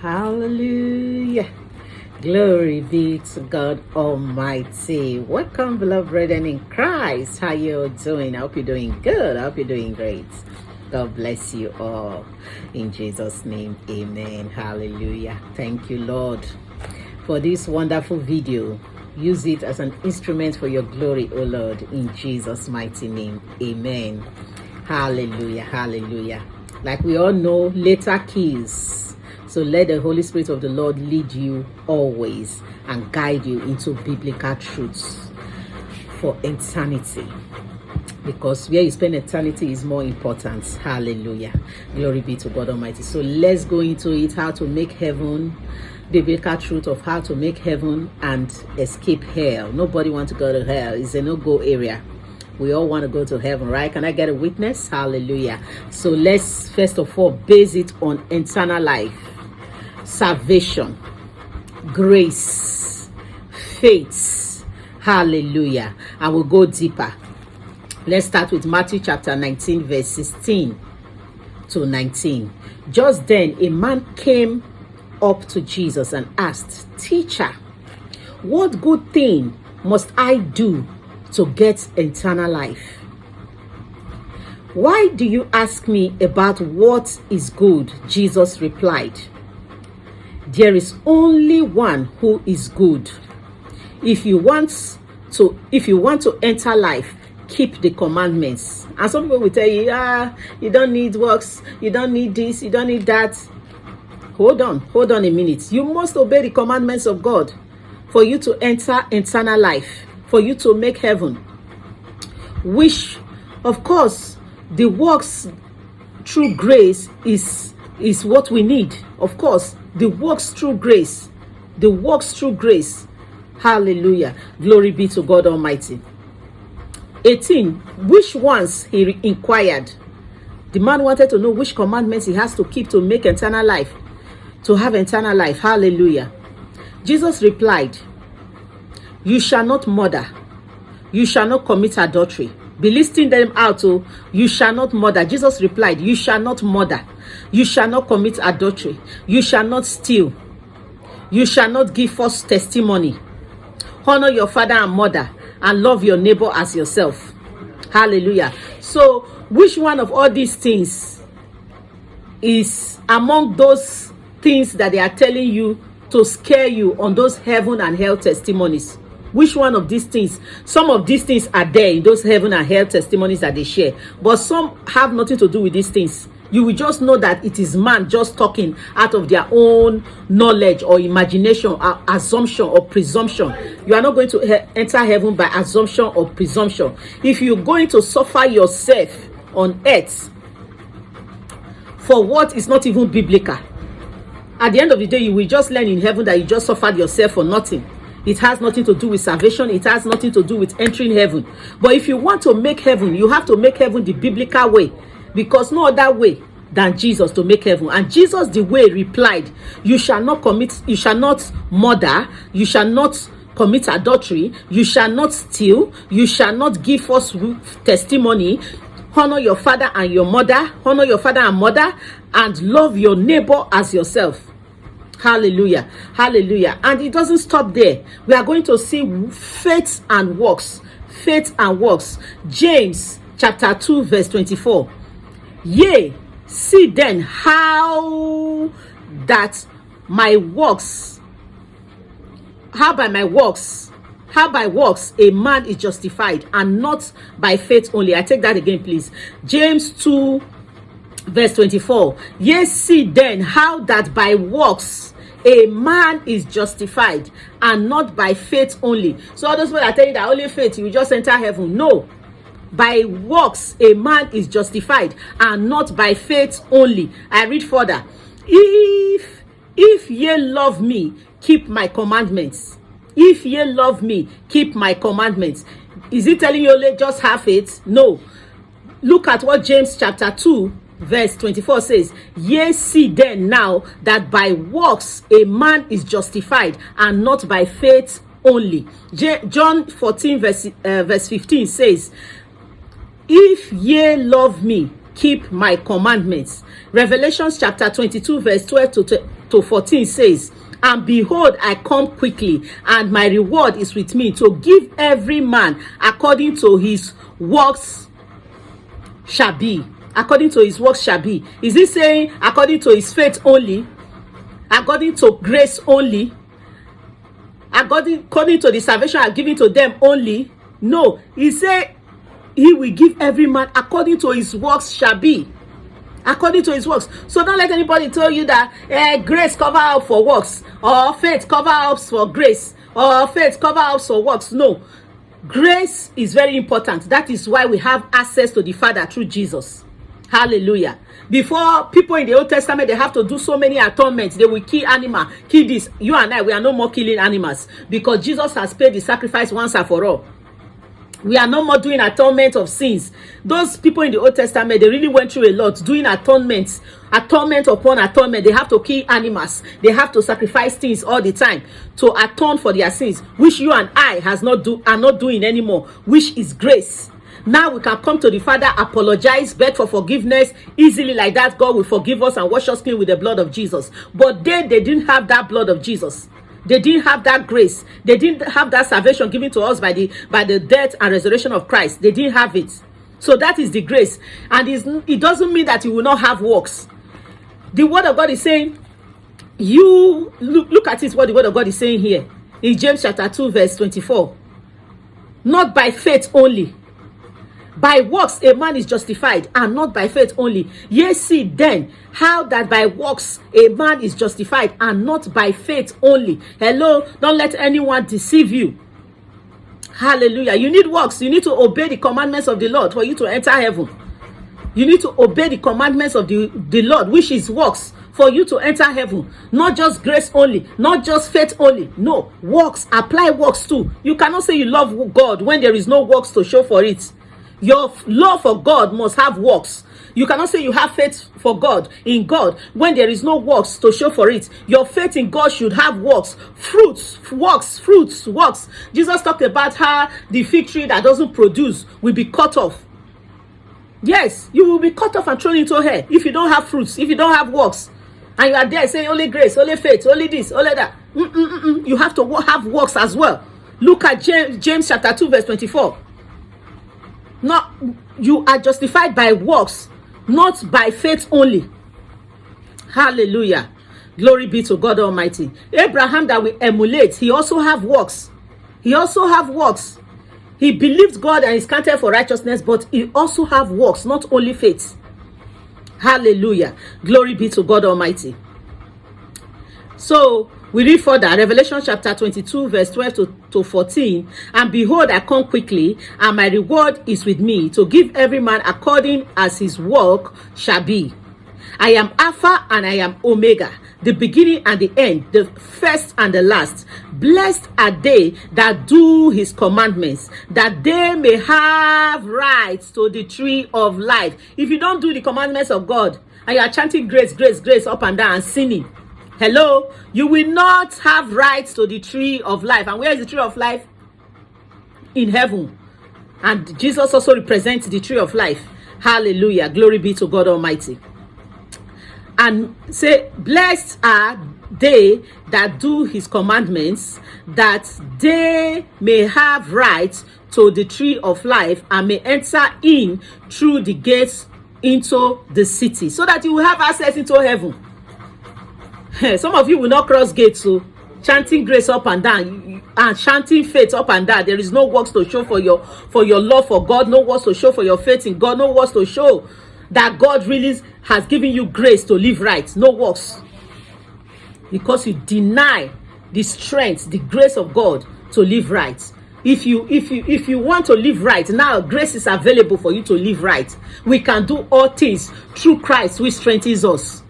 Hallelujah. Glory be to God Almighty. Welcome, beloved brethren in Christ. How you doing? I hope you're doing good. I hope you're doing great. God bless you all. In Jesus' name, amen. Hallelujah. Thank you, Lord, for this wonderful video. Use it as an instrument for your glory, O Lord, in Jesus' mighty name. Amen. Hallelujah. Hallelujah. Like we all know, later keys. So let the Holy Spirit of the Lord lead you always and guide you into biblical truths for eternity. Because where you spend eternity is more important. Hallelujah. Glory be to God Almighty. So let's go into it, how to make heaven, biblical truth of how to make heaven and escape hell. Nobody wants to go to hell. It's a no-go area. We all want to go to heaven, right? Can I get a witness? Hallelujah. So let's first of all base it on eternal life, salvation, grace, faith. Hallelujah. And we'll go deeper. Let's start with Matthew chapter 19, verse 16 to 19. Just then, a man came up to Jesus and asked, "Teacher, what good thing must I do to get eternal life?" "Why do you ask me about what is good?" Jesus replied. "There is only one who is good. If you want to enter life, keep the commandments." And some people will tell you, you don't need works, you don't need this, you don't need that. Hold on a minute. You must obey the commandments of God for you to enter eternal life, for you to make heaven. Which, of course, the works through grace is what we need. Of course, the works through grace. The works through grace. Hallelujah. Glory be to God Almighty. 18. Which ones? He inquired. The man wanted to know which commandments he has to keep to make eternal life, to have eternal life. Hallelujah. Jesus replied, "You shall not murder. You shall not commit adultery." Be listing them out. Oh, you shall not murder. Jesus replied, "You shall not murder. You shall not commit adultery. You shall not steal. You shall not give false testimony. Honor your father and mother, and love your neighbor as yourself." Hallelujah. So, which one of all these things is among those things that they are telling you to scare you on those heaven and hell testimonies? Which one of these things? Some of these things are there in those heaven and hell testimonies that they share, but some have nothing to do with these things. You will just know that it is man just talking out of their own knowledge or imagination or assumption or presumption. You are not going to enter heaven by assumption or presumption. If you're going to suffer yourself on earth for what is not even biblical, at the end of the day, you will just learn in heaven that you just suffered yourself for nothing. It has nothing to do with salvation. It has nothing to do with entering heaven. But if you want to make heaven, you have to make heaven the biblical way, because no other way than Jesus to make heaven. And Jesus the way replied, "You shall not murder, you shall not commit adultery, you shall not steal, you shall not give false testimony, honor your father and your mother, and love your neighbor as yourself." Hallelujah. Hallelujah. And it doesn't stop there. We are going to see faith and works. Faith and works. James chapter 2 verse 24. "Yea, see then how by my works a man is justified, and not by faith only." I take that again, please. James 2 verse 24. "Yea, see then how that by works a man is justified, and not by faith only." So all those people are telling you that only faith you will just enter heaven. No. By works a man is justified, and not by faith only. I read further. If ye love me, keep my commandments. If ye love me, keep my commandments. Is it telling you only just have faith? No. Look at what James chapter 2 verse 24 says. "Yea, see then now that by works a man is justified, and not by faith only." John 14 verse 15 says, "If ye love me, keep my commandments." Revelation chapter 22 verse 12 to 14 says, and behold, I come quickly, and my reward is with me, to give every man according to his works shall be. According to his works shall be. Is he saying according to his faith only? According to grace only? According to the salvation I've given to them only? No. He said he will give every man according to his works shall be. According to his works. So don't let anybody tell you that grace cover up for works, or faith cover up for grace, or faith cover up for works. No. Grace is very important. That is why we have access to the Father through Jesus. Hallelujah. Before, people in the Old Testament, they have to do so many atonements. They will kill animal, kill this. You and I, we are no more killing animals, because Jesus has paid the sacrifice once and for all. We are no more doing atonement of sins. Those people in the Old Testament, they really went through a lot, doing atonement upon atonement. They have to kill animals. They have to sacrifice things all the time to atone for their sins, which you and I are not doing anymore, which is grace. Now we can come to the Father, apologize, beg for forgiveness easily like that. God will forgive us and wash us clean with the blood of Jesus. But they didn't have that blood of Jesus. They didn't have that grace. They didn't have that salvation given to us by the death and resurrection of Christ. They didn't have it. So that is the grace. And it doesn't mean that you will not have works. The word of God is saying, you look at it, what the word of God is saying here in James chapter 2 verse 24. Not by faith only. By works a man is justified, and not by faith only. Yea, see then how that by works a man is justified, and not by faith only. Hello, don't let anyone deceive you. Hallelujah. You need works. You need to obey the commandments of the Lord for you to enter heaven. You need to obey the commandments of the Lord, which is works, for you to enter heaven. Not just grace only, not just faith only. No, works. Apply works too. You cannot say you love God when there is no works to show for it. Your love for God must have works. You cannot say you have faith for God, in God, when there is no works to show for it. Your faith in God should have works, fruits, works, fruits, works. Jesus talked about how the fig tree that doesn't produce will be cut off. Yes, you will be cut off and thrown into hell if you don't have fruits, if you don't have works. And you are there saying only grace, only faith, only this, only that. You have to have works as well. Look at James chapter 2 verse 24. Not, you are justified by works, not by faith only. Hallelujah. Glory be to God Almighty. Abraham that we emulate, he also have works. He also have works. He believed God and is counted for righteousness, but he also have works, not only faith. Hallelujah. Glory be to God Almighty. So we read further, Revelation chapter 22 verse 12 to 14. And behold, I come quickly, and my reward is with me, to give every man according as his work shall be. I am Alpha and I am Omega, the beginning and the end, the first and the last. Blessed are they that do his commandments, that they may have rights to the tree of life. If you don't do the commandments of God, and you are chanting grace, grace, grace up and down and sinning, hello, you will not have rights to the tree of life. And where is the tree of life? In heaven. And Jesus also represents the tree of life. Hallelujah. Glory be to God Almighty. And say, blessed are they that do his commandments, that they may have rights to the tree of life, and may enter in through the gates into the city, so that you will have access into heaven. Some of you will not cross gates, so chanting grace up and down and chanting faith up and down. There is no works to show for your love for God, no works to show for your faith in God, no works to show that God really has given you grace to live right. No works. Because you deny the strength, the grace of God to live right. If you want to live right, now grace is available for you to live right. We can do all things through Christ which strengthens us.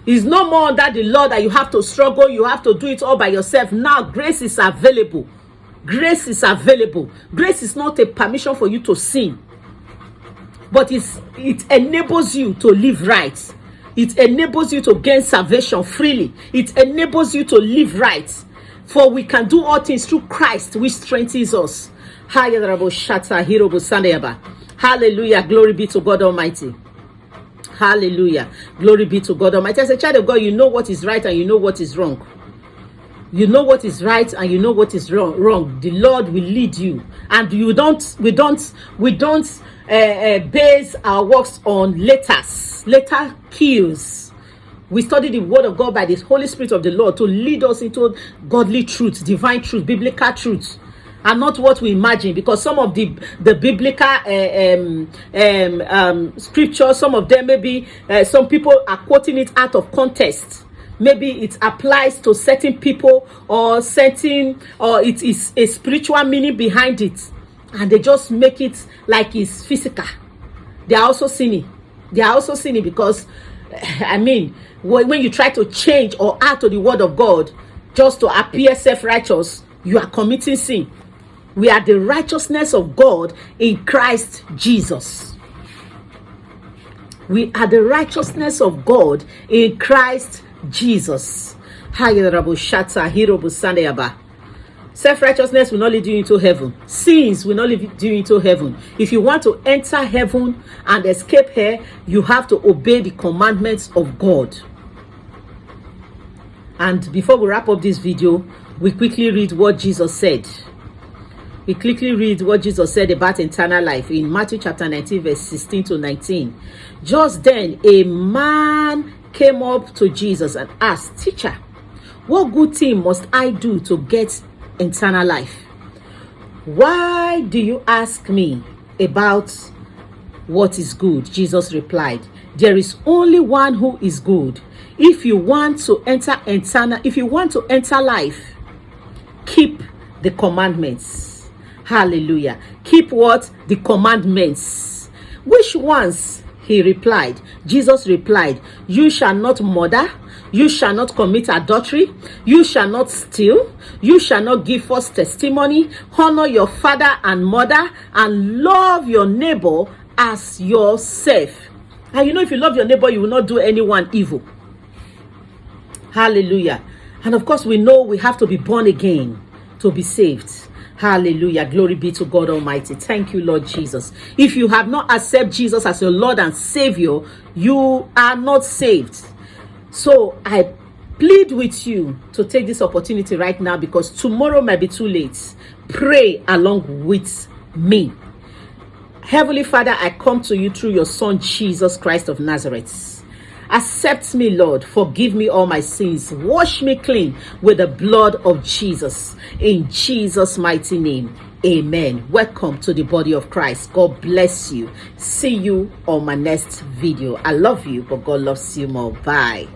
It's no more under the law that you have to struggle, you have to do it all by yourself. Now grace is available. Grace is available. Grace is not a permission for you to sin, but it enables you to live right. It enables you to gain salvation freely. It enables you to live right. For we can do all things through Christ which strengthens us. Hallelujah. Glory be to God Almighty. Hallelujah. Glory be to God Almighty. As a child of God, you know what is right and you know what is wrong. You know what is right and you know what is wrong. The Lord will lead you, and we don't base our works on letter kills. We study the word of God by the Holy Spirit of the Lord to lead us into godly truth, divine truth, biblical truth, and not what we imagine. Because some of the biblical scriptures, some of them maybe some people are quoting it out of context. Maybe it applies to certain people or it is a spiritual meaning behind it, and they just make it like it's physical. They are also sinning. Because I mean, when you try to change or add to the word of God just to appear self-righteous, you are committing sin. We are the righteousness of God in Christ Jesus. We are the righteousness of God in Christ Jesus. Self-righteousness will not lead you into heaven. Sins will not lead you into heaven. If you want to enter heaven and escape here, you have to obey the commandments of God. And before we wrap up this video, we quickly read what Jesus said. We quickly read what Jesus said about eternal life in Matthew chapter 19, verse 16 to 19. Just then, a man came up to Jesus and asked, "Teacher, what good thing must I do to get eternal life?" "Why do you ask me about what is good?" Jesus replied. "There is only one who is good. If you want to enter life, keep the commandments." Hallelujah. Keep what? The commandments. "Which ones?" he replied. Jesus replied, "You shall not murder. You shall not commit adultery. You shall not steal. You shall not give false testimony. Honor your father and mother, and love your neighbor as yourself." And you know, if you love your neighbor, you will not do anyone evil. Hallelujah. And of course, we know we have to be born again to be saved. Hallelujah. Glory be to God Almighty. Thank you, Lord Jesus. If you have not accepted Jesus as your Lord and Savior, you are not saved. So I plead with you to take this opportunity right now, because tomorrow might be too late. Pray along with me. Heavenly Father, I come to you through your Son, Jesus Christ of Nazareth. Accept me, Lord. Forgive me all my sins. Wash me clean with the blood of Jesus. In Jesus' mighty name, amen. Welcome to the body of Christ. God bless you. See you on my next video. I love you, but God loves you more. Bye.